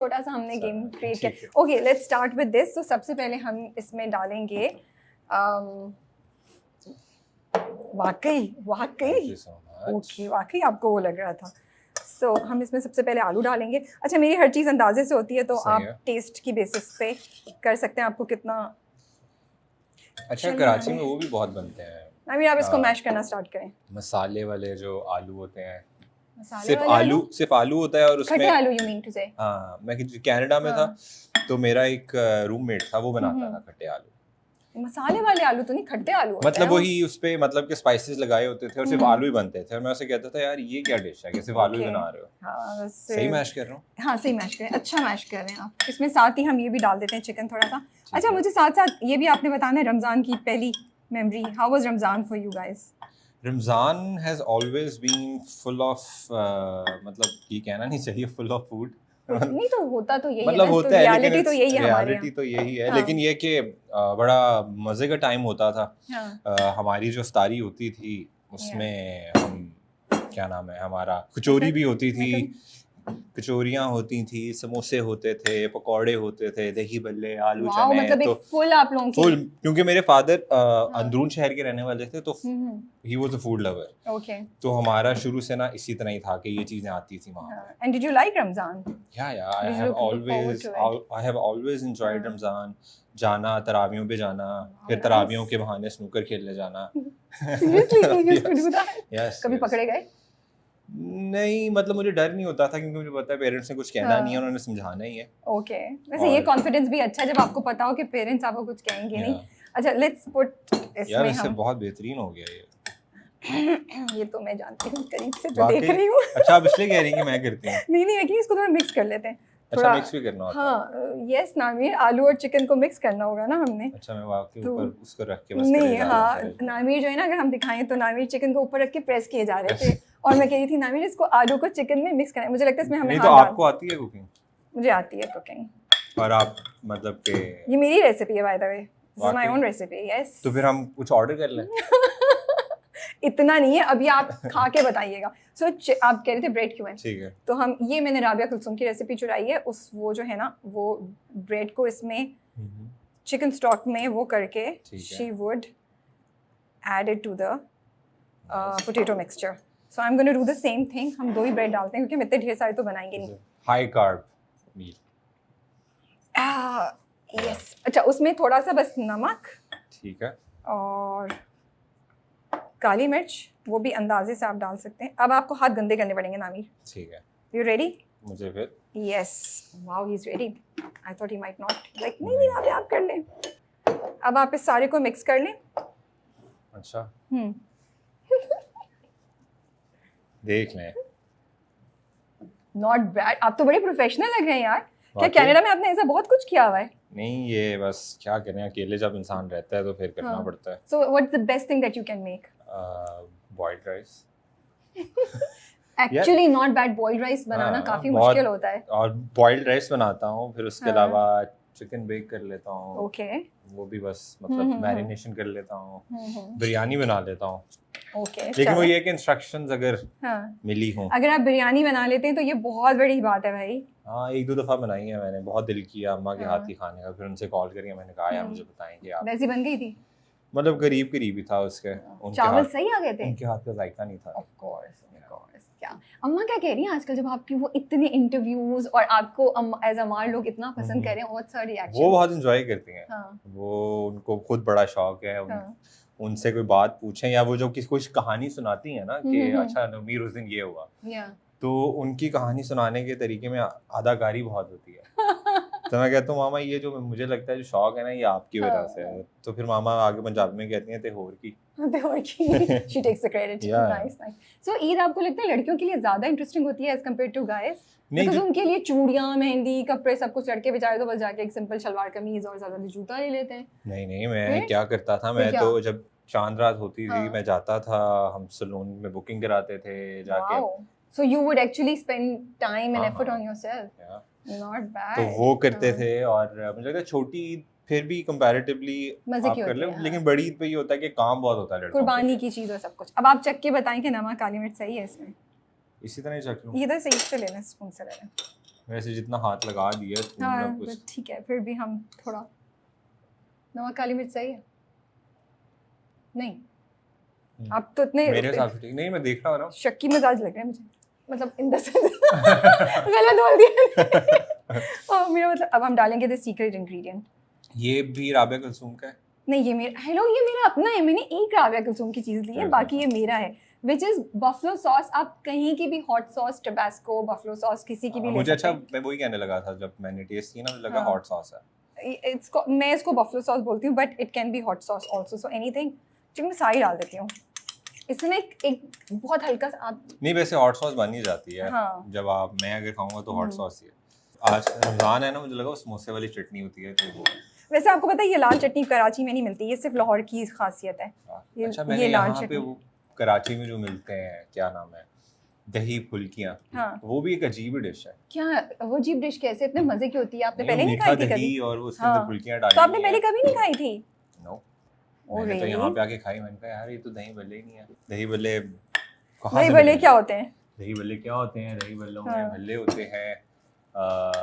छोटा सा हमने गेम क्रिएट ठीक किया। Okay, let's start with this. तो सबसे पहले हम इसमें डालेंगे वाकई वाकई ओके, वाकई आपको वो लग रहा था। सो हम इसमें सबसे पहले आलू डालेंगे। अच्छा, मेरी हर चीज़ अंदाजे से होती है, तो सही आप है। टेस्ट की बेसिस पे कर सकते हैं आपको कितना। अच्छा, चलिए कराची में आगे। वो भी बहुत बनते हैं अभी आप इसको आ, मैश करना स्टार्ट करें। मसाले वाले जो आलू होते हैं। मसाले वाले आलू? सिर्फ आलू होता है और खट्टे उसमें आलू, यू मीन टू से? हाँ, मैं कनाडा में था, हाँ। तो मेरा एक रूममेट था, वो बनाता था खट्टे आलू। मसाले वाले आलू तो नहीं, खट्टे आलू होते मतलब हैं वो। वही उस पे मतलब के स्पाइसेस लगाए होते थे और सिर्फ आलू ही बनते थे, और मैं उसे कहता था यार ये क्या डिश है कि सिर्फ आलू ही ओके। बना रहे हो। हाँ, सही मैश कर रहा हूँ। हाँ सही मैश करें, अच्छा मैश कर रहे हैं आप। इसमें साथ ही हम ये भी डाल देते हैं चिकन थोड़ा सा। अच्छा, है। मुझे साथ साथ ये भी आपने बताना है रमज़ान की पहली memory. How was Ramzan for you guys? Ramzan has always been full of मतलब ये कहना नहीं चाहिए फुल ऑफ फूड नहीं तो होता तो यही है मतलब ना, तो होता है, लेकिन रियलिटी तो यही है हमारे रियलिटी यहाँ। तो यही है। हाँ। लेकिन ये कि बड़ा मज़े का टाइम होता था। हाँ। हमारी जो इफ्तारी होती थी उसमें हम क्या नाम है हमारा, कचौरी भी होती थी, कचौरियाँ होती थी, समोसे होते थे, पकौड़े होते थे, दही बल्ले, आलू वाओ, चने। मतलब तो एक फुल आप लोगों की। फुल, क्योंकि मेरे फादर अंदरून शहर के रहने वाले थे, तो he was a food lover. Okay. तो हमारा शुरू से ना इसी तरह ही था कि ये चीज़ें आती थी वहाँ पे। And did you like Ramzan? Yeah, Did you look forward to it? I have always enjoyed Ramzan. जाना, तरावियों पे जाना, फिर nice. तरावियों के बहाने स्नूकर खेलने जाना। Seriously, you used to do that? Yes, कभी yes. पकड़े गए? नहीं, मतलब मुझे डर नहीं होता था, क्योंकि मुझे पता है पेरेंट्स ने कुछ कहना नहीं है, हाँ। उन्होंने समझाना ही है। ओके, वैसे ये कॉन्फिडेंस भी अच्छा है जब आपको पता हो कि पेरेंट्स आपको कुछ कहेंगे नहीं। अच्छा, लेट्स पुट यार इसमें इससे हम बहुत बेहतरीन हो गया ये। ये तो मैं जानती हूँ, करीब से तो देख रही हूँ। अच्छा, आप इसलिए कह रही हैं कि मैं करती हूँ? नहीं नहीं, इसको थोड़ा मिक्स कर लेते हैं। अच्छा, मिक्स भी करना होता है। हाँ, यस नामिर, आलू और चिकन को मिक्स करना होगा ना हमने। अच्छा, मैं वाकई तो ऊपर उसको रख के बस नहीं, कलेजा हाँ डालते नामिर जो है ना, अगर हम दिखाएं तो नामिर चिकन को ऊपर रख के प्रेस किए जा रहे थे और मैं कह रही थी नामिर इसको आलू को चिकन में मिक्स करना है। मुझे लगता है इसमें हमें नहीं, हाथ तो डाल। आपको आती है कुकिंग? मुझे आती है कुकिंग। और आप मतलब के ये मेरी रेसिपी है by the way, this is my वाकई? Own recipe. यस। तो फिर हम कुछ ऑर्डर कर लें? इतना नहीं है, अभी आप खा के बताइएगा। सो आप कह रहे थे ब्रेड क्यों है? ठीक है। तो हम ये मैंने राबिया कुलसुम की रेसिपी चुराई है। उस वो जो है ना, वो ब्रेड को इसमें चिकन स्टॉक में वो करके she would add it to the potato mixture. So I'm going to do the same thing. हम दो ही ब्रेड डालते हैं क्योंकि हम इतने ढेर सारे तो बनाएंगे नहीं। हाई कार्ब मील। यस। अच्छा, उसमें थोड़ा सा बस नमक, ठीक है, और काली मिर्च, वो भी अंदाजे से आप डाल सकते हैं। अब आपको हाथ गंदे करने पड़ेंगे नामिर। ठीक है। You ready? मुझे फिर yes. Wow, he is ready. I thought he might not like. नहीं नहीं, आप कर लें। अब आप इस सारे को मिक्स कर लें। अच्छा, देख लें। Not bad. आप तो बड़े प्रोफेशनल लग रहे हैं यार। क्या कनाडा में आपने ऐसा बहुत कुछ किया हुआ है? नहीं, ये बस क्या करें, अकेले जब इंसान रहता है तो फिर करना पड़ता है। So what's the best thing that you can make? Boiled rice. Actually not bad. Boiled rice बनाना काफी मुश्किल होता है। और बॉइल्ड राइस बनाता हूँ, फिर उसके अलावा चिकन बेक कर लेता हूँ। ओके। वो भी बस मतलब मैरिनेशन कर लेता हूँ। बिरयानी बना लेता हूँ। ओके, लेकिन वो ये कि इंस्ट्रक्शंस अगर मिली हों। अगर आप बिरयानी बना लेते हैं तो ये बहुत बड़ी बात है भाई। हाँ, एक दो दफ़ा बनाई है मैंने, बहुत दिल किया अम्मा के हाथ की खाने का। फिर उनसे कॉल करिए, मैंने कहा यार मुझे बताएंगे आप। वैसी बन गई थी? मतलब करीब करीब ही था उसके। चावल सही आ गए थे? उनके हाथ का जायका नहीं था। Of course. क्या अम्मा क्या कह रही हैं आजकल, जब आपकी वो इतने इंटरव्यूज और आपको एज अमार लोग इतना पसंद कर रहे हैं? व्हाट्स हर रिएक्शन? वो बहुत एंजॉय करती हैं। वो उनको खुद बड़ा शौक है। उनसे कोई बात पूछें या वो जो कोई कहानी सुनाती है ना कि अच्छा नमीर उस दिन ये हुआ, तो उनकी कहानी सुनाने के तरीके में अदाकारी बहुत होती है। तो मैं कहता हूँ मामा ये जो मुझे लगता है जो शौक है ना, ये आपकी वजह से है। तो फिर मामा आगे पंजाबी में कहती हैं तेहोर की। She takes the credit. Nice, nice. So Eid आपको लगता है लड़कियों के लिए ज्यादा इंटरेस्टिंग होती है as compared to guys? Because उनके लिए चूड़ियां, मेहंदी, कपड़े सब कुछ लड़के बेचारे तो बस जाके एक सिंपल शलवार कमीज और ज्यादा जूता ले लेते हैं। नहीं, मैं क्या करता था, मैं तो जब चांद रात होती थी मैं जाता था, हम सलून में बुकिंग कराते थे जाके। So you would actually spend time and effort on yourself. Not bad. तो वो करते थे। और मुझे लगता है छोटी ईद फिर भी कंपैरेटिवली आप कर ले, लेकिन बड़ी ईद पे ये होता है कि काम बहुत होता है लड़कों, कुर्बानी की चीज और सब कुछ। अब आप चख के बताएं कि नमक काली मिर्च सही है इसमें? इसी तरह ही चख लूं? इधर से इससे लेना, स्पून से लेना। वैसे जितना हाथ लगा दिया स्पून में हाँ कुछ ठीक है, फिर भी हम थोड़ा नमक काली मिर्च सही है नहीं आप तो इतने मेरे हिसाब से ठीक नहीं, मैं देख रहा हूँ ना शक्की मिजाज लग रहे हैं मुझे, मतलब इन द सेंस गलत बोल दिया मेरा मतलब अब हम डालेंगे द सीक्रेट इंग्रेडिएंट। ये भी राबिया कुलसूम का है? नहीं ये मेरा, हेलो ये मेरा अपना है, मैंने एक राबिया कुलसूम की चीज़ ली है, बाकी ये मेरा है विच इज बफलो सॉस। आप कहीं की भी hot sauce, Tabasco, buffalo sauce किसी की भी ले मुझे सकते अच्छा, मैं वही कहने लगा था जब मैंने टेस्ट किया ना, मुझे लगा हाँ। हॉट सॉस है। मैं इसको बफलो सॉस बोलती हूँ but it can be hot sauce also, so anything. मैं सारी डाल देती हूँ इसमें, एक बहुत हल्का सा आप नहीं वैसे हॉट सॉस बन ही जाती है। हाँ। जब आप, मैं अगर खाऊंगा तो हॉट सॉस ही है। आज रमजान है ना, मुझे लगा वो समोसे वाली चटनी होती है तो वो वैसे आपको पता है ये लाल चटनी कराची में नहीं मिलती, ये सिर्फ लाहौर की खासियत है। अच्छा मैंने यहाँ पे वो कराची में जो मिलते हैं, क्या नाम है, दही फुल्कियाँ, हाँ। वो भी एक अजीब डिश है। क्या वो अजीब डिश कैसे, इतने मजे की होती है? आपने नहीं, पहले नहीं मीठा खाई थी दही कभी? और उसके हाँ। अंदर फुल्कियाँ डाली तो आपने हुई पहले हैं। कभी नहीं खाई थी? नो, Oh, मैंने तो really? यहाँ पे आके खाई, मैंने कहा यार ये तो दही भल्ले ही नहीं है। दही भल्ले कहाँ दही से भल्ले मिलेंगे? क्या होते हैं? दही भल्ले क्या होते हैं? दही भल्लों में हाँ। भल्ले होते हैं।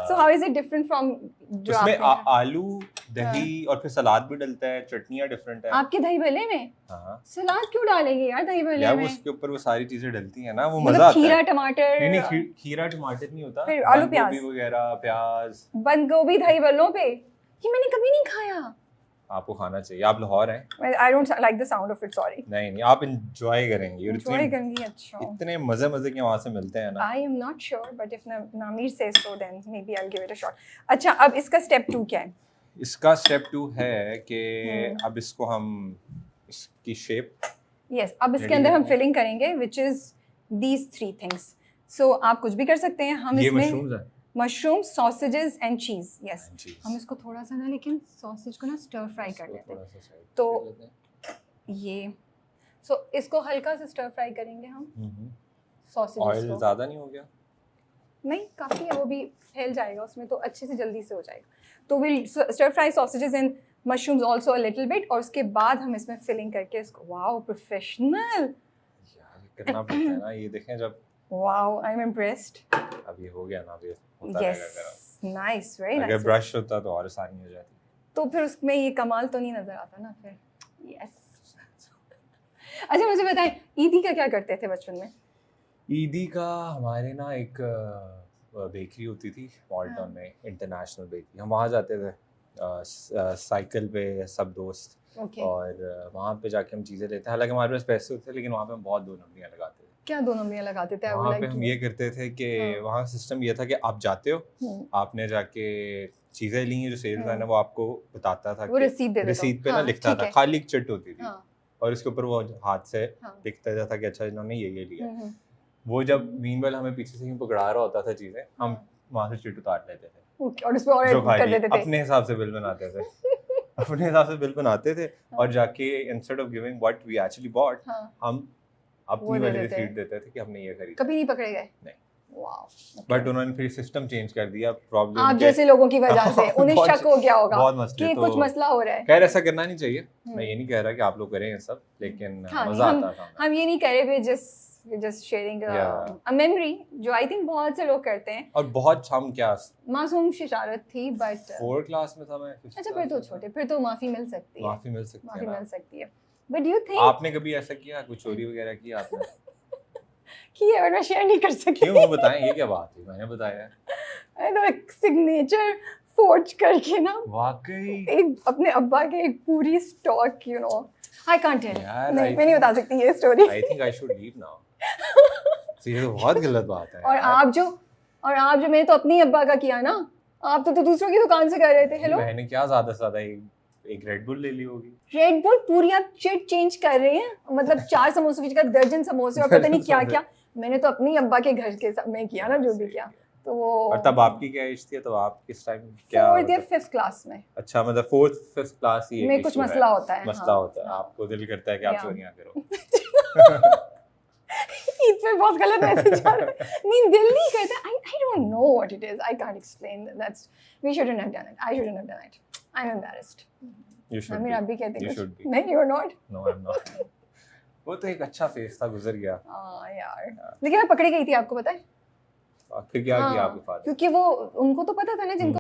So how is it different from जो उसमें आपने खाया? आलू, दही और फिर सलाद भी डलता है, चटनियाँ डिफरेंट है। आपके दही भल्ले में हाँ सलाद क्यों डालेंगे यार दही भल्ले यार, में? वो उसके ऊपर वो सारी चीजें डलती हैं ना, वो मतलब मजा आता खीरा है। टमाटर? नहीं खीरा टमाटर नहीं होता, फिर आलू बंद प्याज गोभी वगैरह, प्याज। बंद गोभी दही भल्लों पे, ये मैंने कभी नहीं खाया। आपको खाना चाहिए, आप लाहौर हैं। I don't like the sound of it, sorry. नहीं आप एंजॉय करेंगे, Enjoy करेंगी, अच्छा। इतने मजे के वहाँ से मिलते हैं ना। I am not sure, but if Namir says so, then maybe I'll give it a shot. अच्छा, अब इसका स्टेप 2 क्या है? इसका स्टेप 2 है कि अब इसको हम इसकी शेप, yes, अब इसके अंदर हम फिलिंग करेंगे which is these 3 things. So आप कुछ भी कर सकते हैं, हम ये इसमें मशरूम्स है, मशरूम, सॉसेजेस एंड चीज। Yes, cheese. हम इसको थोड़ा सा ना, लेकिन सॉसेज को ना स्टर फ्राई कर लेते हैं। थोड़ा सा side तो कर लेते हैं। ये इसको हल्का सा स्टर फ्राई करेंगे हम सॉसेजेस ऑयल को। ज़्यादा नहीं हो गया? नहीं, काफ़ी है, वो भी फैल जाएगा उसमें, तो अच्छे से जल्दी से हो जाएगा। तो will stir fry sausages and mushrooms also a little bit, और उसके बाद हम इसमें फिलिंग करके इसको, वाओ प्रोफेशनल यार करना पड़ता है ना, ये देखें जब, वाओ आई एम इम्प्रेस्ड। अब ये हो गया ना, अभी होता रहेगा। यस, नाइस, वेरी अगर नाइस। ब्रश होता तो और आसानी हो जाती। तो फिर उसमें ये कमाल तो नहीं नजर आता ना फिर। यस। अच्छा मुझे बताएं, ईदी का क्या करते थे बचपन में? ईदी का हमारे ना एक बेकरी होती थी मॉल टाउन में, इंटरनेशनल बेकरी। हम वहाँ जाते थे साइकिल पे सब दोस्त, और वहाँ पे जाके हम चीज़ें लेते। हालांकि हमारे पास पैसे होते थे, लेकिन वहाँ पे हम बहुत 2 नंबरियाँ लगाते थे। क्या 2 नंबरियाँ लगाते थे? वहाँ पे हम ये करते थे कि वहाँ सिस्टम ये था कि आप जाते हो, आपने जाके चीज़ें ली, जो सेल्स मैन है वो आपको बताता था, वो रिसीट पे ना लिखता था, खाली एक चिट होती थी और इसके ऊपर वो हाथ से लिखता था कि अच्छा इन्होंने ये लिया। वो जब मीनवाइल हमें पीछे से ही पकड़ा रहा होता था चीज़ें, हम वहाँ से चिट उतार लेते थे और उसमें और कर देते थे, अपने हिसाब से बिल बनाते थे। अपने हिसाब से बिल बनाते थे और जाके instead of giving what we actually bought, हम अपनी वाली रिसीट देते थे कि हमने ये खरीदा। कभी नहीं पकड़े गए? नहीं। वाओ। बट उन्होंने फिर सिस्टम चेंज कर दिया, प्रॉब्लम आप जैसे लोगों की वजह से उन्हें शक हो गया होगा कि कुछ मसला हो रहा है। खैर ऐसा करना नहीं चाहिए, मैं ये नहीं कह रहा कि आप लोग करें ये सब, लेकिन मजा आता था। हम ये नहीं कह रहे, वे जस्ट शेयरिंग अ मेमोरी जो आई थिंक बहुत से लोग करते हैं। और बहुत हम क्या मासूम शरारत थी, बट 4th क्लास में था मैं। अच्छा फिर तो छोटे, फिर तो माफी मिल सकती है, माफी मिल सकती है। बट डू यू थिंक आपने कभी ऐसा किया, कुछ चोरी वगैरह की आपने? कि है, मैं शेयर नहीं कर सकती। क्यों, बताएं, ये क्या बात है? मैंने बताया अरे तो एक सिग्नेचर फोर्ज करके ना, वाकई एक अपने अब्बा के एक पूरी stock, you know, I can't tell. नहीं, मैं नहीं बता सकती ये story. I think I should leave now. ये तो बहुत गलत बात है। और आप जो मैंने तो अपनी अब्बा का किया ना, आप तो दूसरों की दुकान से कर रहे थे। हेलो, मैंने क्या ज्यादा से ज्यादा एक रेड बुल ले ली होगी। रेड बुल पूरी आप चिट चेंज कर रहे हैं, मतलब 4 समोसे की जगह दर्जन समोसे और पता नहीं क्या क्या। मैंने तो अपनी अब्बा के घर के में किया ना, जो भी किया। तो वो, और तब आपकी क्या एज थी? तब आप किस टाइम क्या 4th या 5th क्लास में? अच्छा, मतलब 4th 5th क्लास ही में कुछ मसला होता है। मसला होता है, आपको दिल करता है कि आप चोरियां करो। ईद पे बहुत गलत मैसेज आ रहा है। नहीं, दिल नहीं करता। I don't know what it is. I can't explain. We shouldn't have done it. I shouldn't have done it. I'm embarrassed. You should. मेरा अभी कहते हैं। You should be. नहीं, you're not. No, I'm not. वो तो एक अच्छा face था, गुजर गया। हाँ यार, लेकिन मैं पकड़ी गई थी, आपको पता है? फिर क्या किया आपके फादर? क्योंकि वो उनको तो पता था ना जिनको